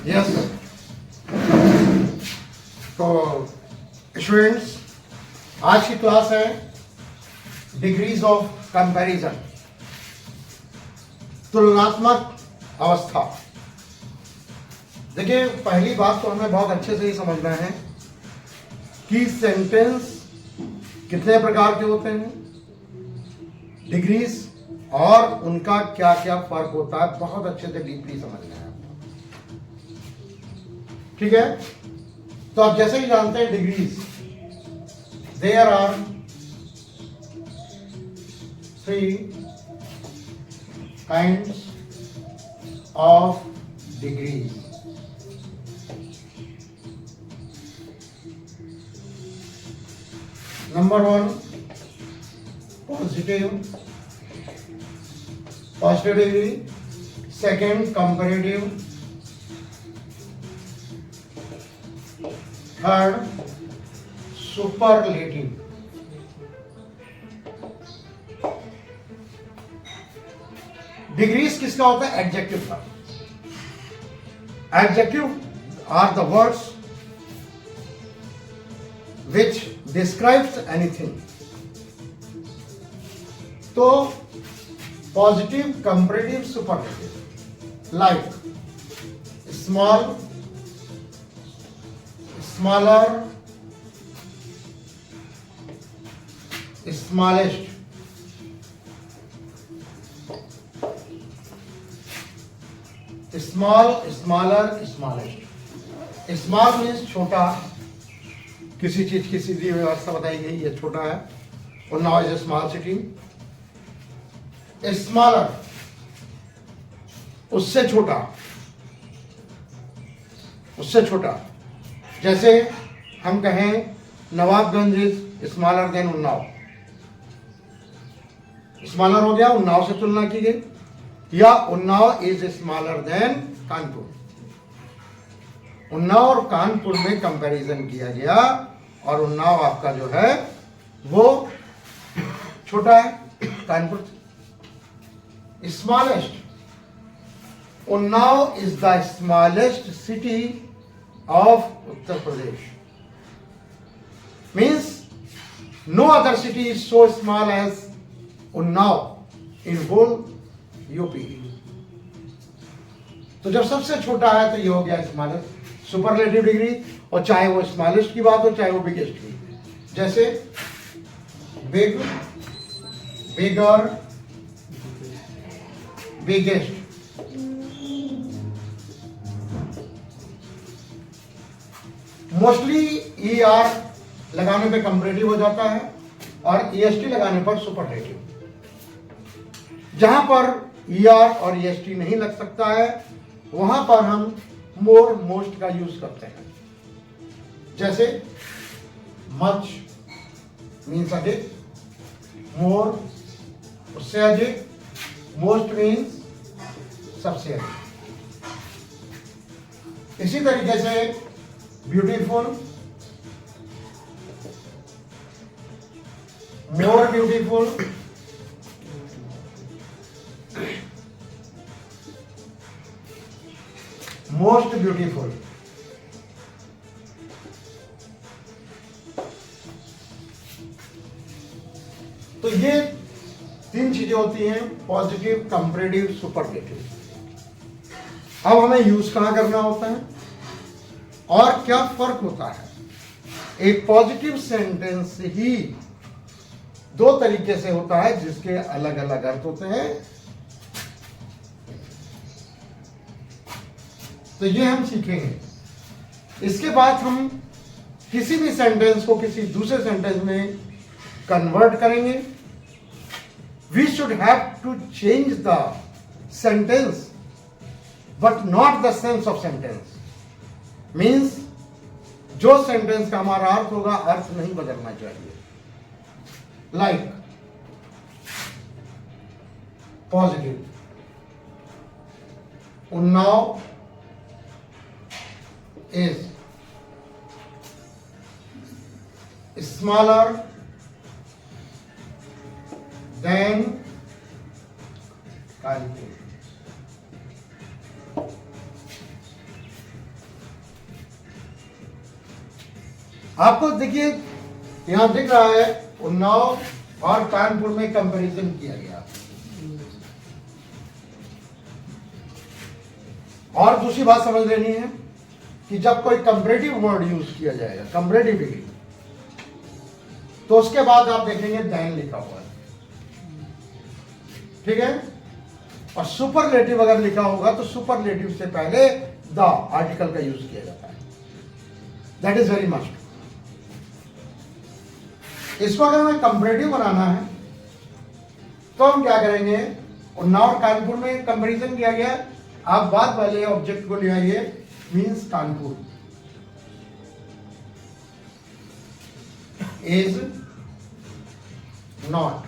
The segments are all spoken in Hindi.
यस, तो स्टूडेंट्स, आज की क्लास है डिग्रीज ऑफ कंपैरिजन, तुलनात्मक अवस्था। देखिए, पहली बात तो हमें बहुत अच्छे से ही समझना है कि सेंटेंस कितने प्रकार के होते हैं, डिग्रीज और उनका क्या क्या फर्क होता है, बहुत अच्छे से डीपली समझना है। ठीक है, तो आप जैसे ही जानते हैं degrees, there are 3 kinds of degrees. Number 1 positive degree, second comparative, third superlative. Degrees किसका होता है? एडजेक्टिव का। Adjective are the words which describes anything. तो positive, comparative, superlative, like small, smaller, smallest, small, smaller, smallest. Small means छोटा, किसी चीज की सीधी व्यवस्था बताई गई, ये छोटा है, और now is a small city. Smaller उससे छोटा, उससे छोटा। जैसे हम कहें Nawabganj is smaller then Unnao, smaller हो गया, उन्नाव से तुलना की गई, या Unnao is smaller than Kanpur. Unnao और कानपुर में कंपैरिजन किया गया, और उन्नाव आपका जो है वो छोटा है, Kanpur smallest. Unnao is the smallest city of Uttar Pradesh. Means no other city is so small as Unnao in whole UP. तो जब सबसे छोटा है तो ये हो गया स्मॉलेस्ट, सुपरलेटिव डिग्री। और चाहे वो स्मॉलेस्ट की बात हो, चाहे वो बिगेस्ट की, जैसे बिग, बिगर, बिगेस्ट। मोस्टली ई आर लगाने पे कंपैरेटिव हो जाता है, और ईएसटी लगाने पर सुपरलेटिव। जहां पर ई आर और ईएसटी नहीं लग सकता है, वहां पर हम मोर, मोस्ट का यूज करते हैं। जैसे मच मीन्स अधिक, मोर उससे अधिक, मोस्ट मीन्स सबसे अधिक। इसी तरीके से beautiful, more beautiful, most beautiful. तो ये 3 चीजें होती हैं, पॉजिटिव, कंपैरेटिव, सुपरलेटिव। अब हमें यूज कहां करना होता है और क्या फर्क होता है? एक पॉजिटिव सेंटेंस ही 2 तरीके से होता है, जिसके अलग अलग अर्थ होते हैं। तो ये हम सीखेंगे। इसके बाद हम किसी भी सेंटेंस को किसी दूसरे सेंटेंस में कन्वर्ट करेंगे। We should have to change the sentence but not the sense of sentence. Means जो सेंटेंस का हमारा अर्थ होगा, अर्थ नहीं बदलना चाहिए। Like positive, Unnao is smaller than Kanpur. आपको देखिए यहां दिख रहा है उन्नाव और कानपुर में कंपैरिजन किया गया। और दूसरी बात समझ लेनी है कि जब कोई कंपैरेटिव वर्ड यूज किया जाएगा, कंपैरेटिव डिग्री, तो उसके बाद आप देखेंगे दैन लिखा हुआ है, ठीक है। और सुपरलेटिव अगर लिखा होगा तो सुपरलेटिव से पहले द आर्टिकल का यूज किया जाता है। That is very must. इसको अगर हमें कंपैरेटिव बनाना है तो हम क्या करेंगे, उन्नाव और कानपुर में कंपैरिजन किया गया, आप बाद वाले ऑब्जेक्ट को ले आइए, मीन्स कानपुर इज नॉट।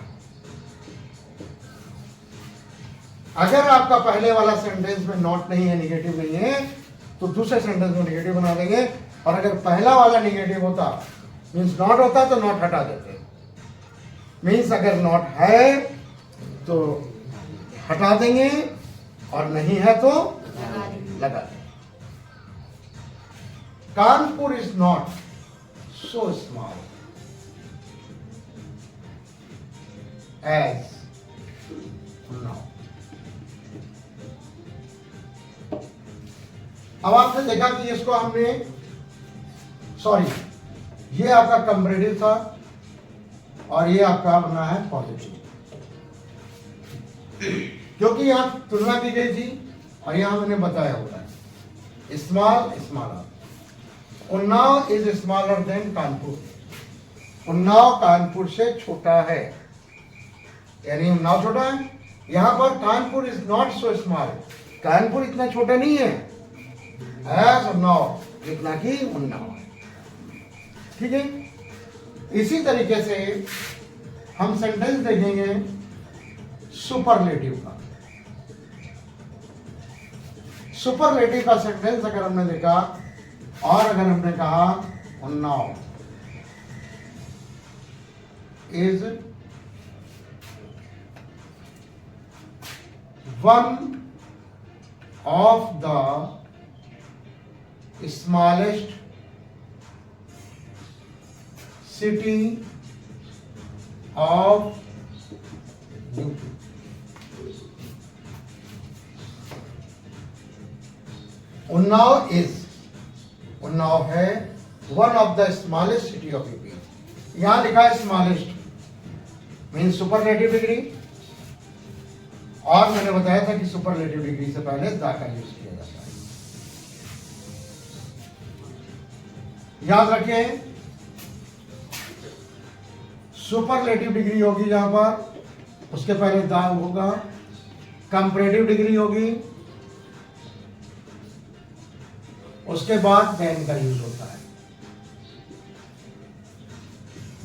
अगर आपका पहले वाला सेंटेंस में नॉट नहीं है, निगेटिव नहीं है, तो दूसरे सेंटेंस में निगेटिव बना देंगे। और अगर पहला वाला निगेटिव होता, मीन्स नॉट होता, तो नॉट हटा देते। मीन्स अगर नॉट है तो हटा देंगे और नहीं है तो लगा देंगे। Kanpur is not so small as Unnao. अब आपने देखा कि इसको हमने, सॉरी, ये आपका कंपैरेटिव था और ये आपका बना है पॉजिटिव, क्योंकि यहां तुलना की गई थी और यहां मैंने बताया हुआ है small smaller. Unnao is smaller than Kanpur. Unnao Kanpur से छोटा है, यानी उन्नाव छोटा है। यहां पर Kanpur is not so small, Kanpur इतना छोटा नहीं है एज उन्नाव, जितना कि उन्नाव है, ठीक है। इसी तरीके से हम सेंटेंस देखेंगे सुपरलेटिव का। सुपरलेटिव का सेंटेंस अगर हमने देखा और अगर हमने कहा Unnao is one of the smallest city of UP. Unnao है one of the smallest city of UP. यहां लिखा है स्मॉलेस्ट मीन सुपरलेटिव डिग्री, और मैंने बताया था कि सुपरलेटिव डिग्री से पहले द का यूज किया जाता है। याद रखिए सुपरलेटिव डिग्री होगी जहां पर, उसके पहले द होगा। कंपैरेटिव डिग्री होगी, उसके बाद देन का यूज होता है।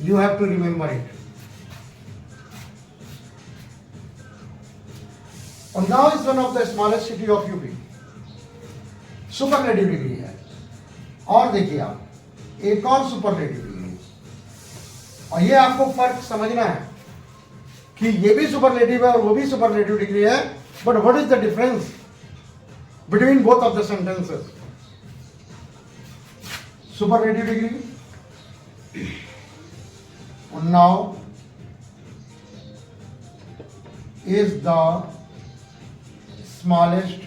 You have to remember it. Unnao is one of the smallest city of UP, superlative degree है। और देखिए आप एक और सुपरलेटिव डिग्री, और ये आपको फर्क समझना है कि ये भी सुपरलेटिव है और वो भी सुपरलेटिव डिग्री है, but what is the difference between both of the sentences. Superlative degree, Unnao is the smallest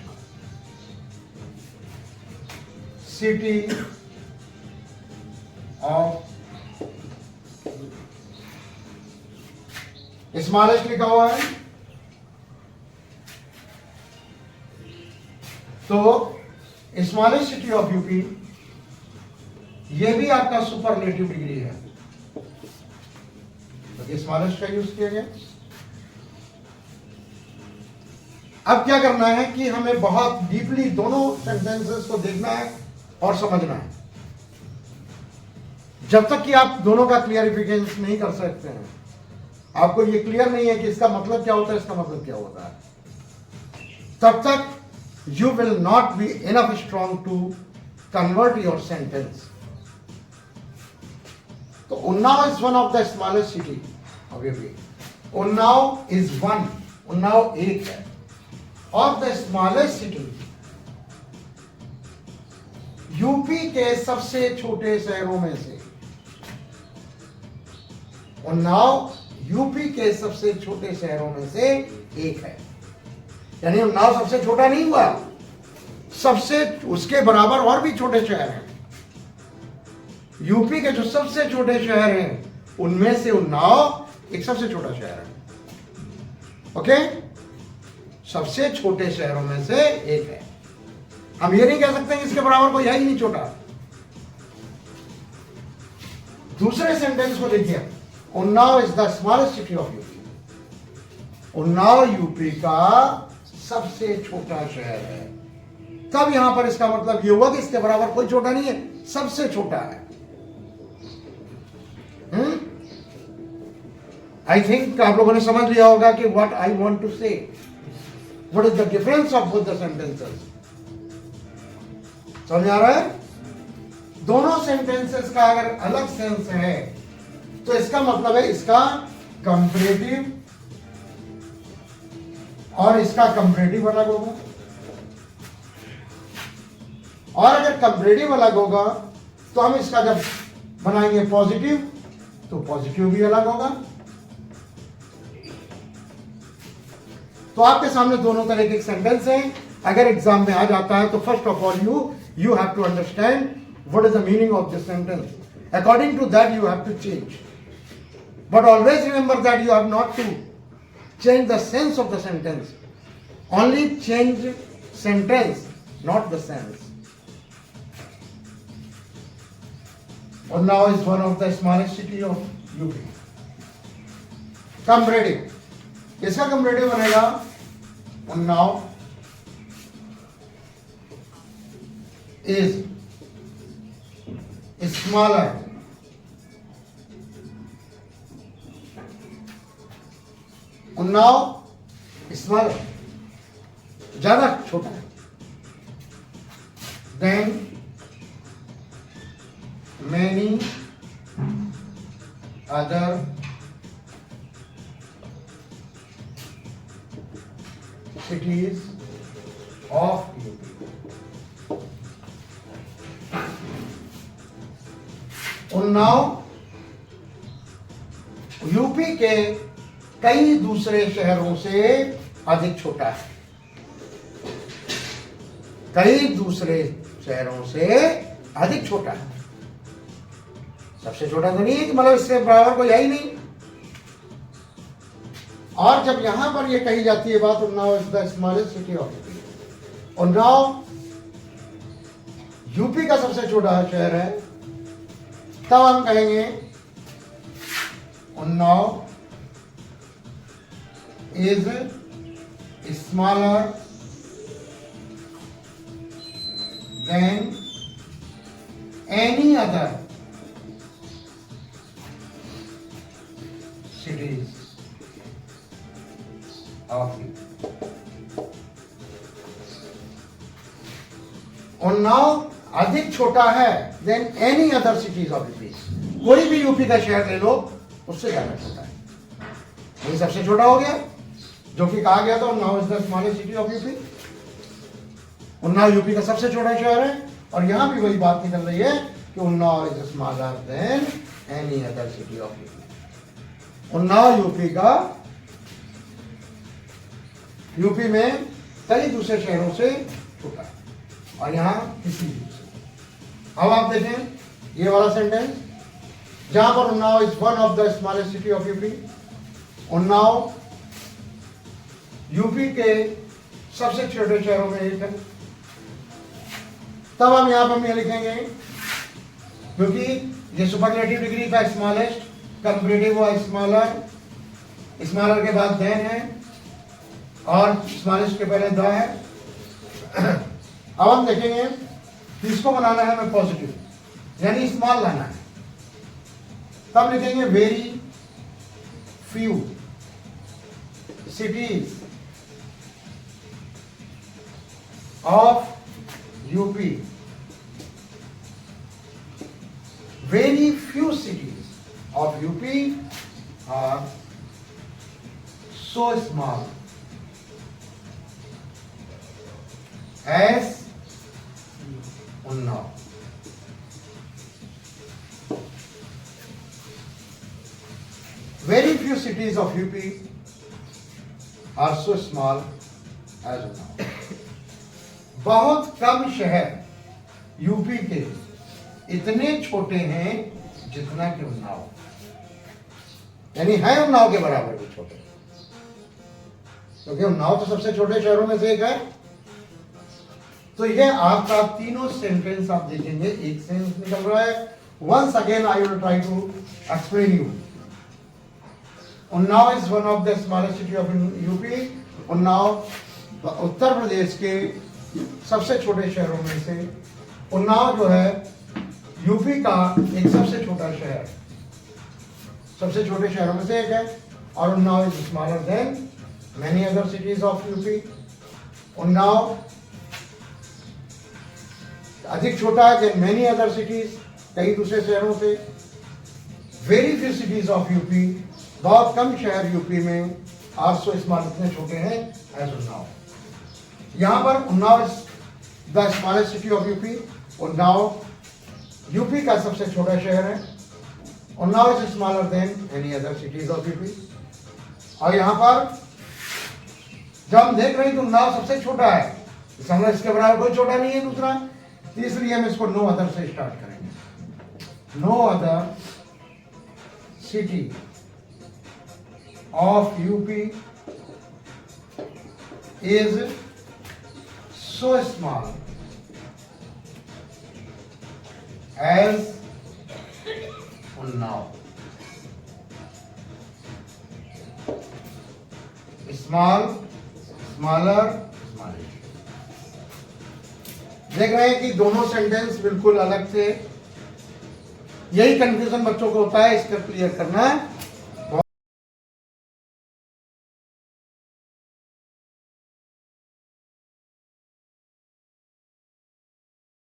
city of, smallest लिखा हुआ है तो स्मॉलेस्ट सिटी ऑफ यूपी, ये भी आपका सुपरलेटिव डिग्री है, तो स्मॉलेस्ट का यूज किया गया। अब क्या करना है कि हमें बहुत डीपली दोनों सेंटेंसेस को देखना है और समझना है। जब तक कि आप दोनों का क्लियरिफिकेशन नहीं कर सकते हैं, आपको ये क्लियर नहीं है कि इसका मतलब क्या होता है, इसका मतलब क्या होता है, तब तक you will not be enough strong to convert your sentence. तो Unnao is one of the smallest city of UP. Unnao is one, Unnao एक है, of the smallest city, UP के सबसे छोटे शहरों में से उन्नाव यूपी के सबसे छोटे शहरों में से एक है। यानी उन्नाव सबसे छोटा नहीं हुआ, सबसे उसके बराबर और भी छोटे शहर हैं। यूपी के जो सबसे छोटे शहर हैं उनमें से उन्नाव एक सबसे छोटा शहर है। ओके, सबसे छोटे शहरों में से एक है। हम ये नहीं कह सकते कि इसके बराबर कोई है ही नहीं छोटा। दूसरे सेंटेंस को देखिए, Unnao is the smallest city of UP. Unnao UP का सबसे छोटा शहर है। तब यहां पर इसका मतलब ये हुआ कि इसके बराबर कोई छोटा नहीं है, सबसे छोटा है। आई थिंक आप लोगों ने समझ लिया होगा कि व्हाट आई वांट टू से, what is the difference of both the sentences. समझ आ रहा है? दोनों सेंटेंसेस का अगर अलग सेंस है तो इसका मतलब है इसका कंपैरेटिव और इसका कंपैरेटिव अलग होगा, और अगर कंपैरेटिव अलग होगा तो हम इसका जब बनाएंगे पॉजिटिव तो पॉजिटिव भी अलग होगा। तो आपके सामने दोनों तरह के सेंटेंस हैं। अगर एग्जाम में आ जाता है तो first of all you have to understand what is the meaning of this sentence, according to that you have to change, but always remember that you have not to change the sense of the sentence, only change sentence, not the sense. Unnao is one of the smallest city of UP. Comparative, इसका comparative बनेगा Unnao is smaller Unnao smaller ज्यादा छोटा है than many other cities of UP. Unnao UP के कई दूसरे शहरों से अधिक छोटा है। कई दूसरे शहरों से अधिक छोटा है। सबसे छोटा तो नहीं है कि मतलब इसके बराबर कोई है ही नहीं। और जब यहां पर ये कही जाती है बात Unnao is the smallest city of UP, Unnao UP का सबसे छोटा शहर है, तब हम कहेंगे Unnao is smaller than any other cities of India. Unnao अधिक छोटा है than any other cities of UP. कोई भी यूपी का शहर ले लो उससे ज्यादा छोटा है। ये सबसे छोटा हो गया जो कि कहा गया था Unnao is the smallest city of UP. Unnao UP का सबसे छोटा शहर है और यहां भी वही बात निकल रही है कि Unnao is smaller then any other city of UP. Unnao UP में कई दूसरे शहरों से छोटा है और यहां किसी दूसरे। अब आप देखें ये वाला सेंटेंस जहां पर Unnao is one of the smallest city of UP. Unnao UP के सबसे छोटे शहरों में एक है। तब हम यहां पर लिखेंगे क्योंकि ये सुपरलेटिव डिग्री का स्मॉलेस्ट, कंपैरेटिव हुआ स्मॉलर, स्मॉलर के बाद देन है और स्मॉलेस्ट के पहले द है। अब हम देखेंगे इसको बनाना है हमें पॉजिटिव, यानी स्मॉल लाना है। तब लिखेंगे very few cities of UP. Very few cities of UP are so small as Unnao. cities of UP are so small as Unnao. बहुत कम शहर यूपी के इतने छोटे हैं जितना कि उन्नाव, यानी है उन्नाव के बराबर भी छोटे, क्योंकि उन्नाव तो सबसे छोटे शहरों में से एक है। तो ये आपका तीनों सेंटेंस आप देखेंगे, एक सेंस निकल रहा है। Once again I will try to explain you. Unnao is one of the smallest city of UP. Unnao Uttar Pradesh के सबसे छोटे शहरों में से, उन्नाव जो है यूपी का एक सबसे छोटा शहर, सबसे छोटे शहरों में से एक है। और Unnao is smaller then many other cities of UP. Unnao अधिक छोटा है देन मैनी अदर सिटीज, कई दूसरे शहरों से। Very few cities of UP, बहुत कम शहर यूपी में आर सो स्मॉल, इतने छोटे हैं एज उन्नाव। यहाँ पर Unnao is the smallest city of UP. Unnao UP का सबसे छोटा शहर है। Unnao is smaller then any other cities of UP. और यहाँ पर जब हम देख रहे हैं तो उन्नाव सबसे छोटा है, इसके बराबर कोई छोटा नहीं है दूसरा, इसलिए हम इसको नो अदर से स्टार्ट करेंगे। No other city of UP is so small as Unnao. Small, smaller, smallest. देख रहे हैं कि दोनों सेंटेंस बिल्कुल अलग से, यही कंफ्यूजन बच्चों को होता है, इसका क्लियर करना है।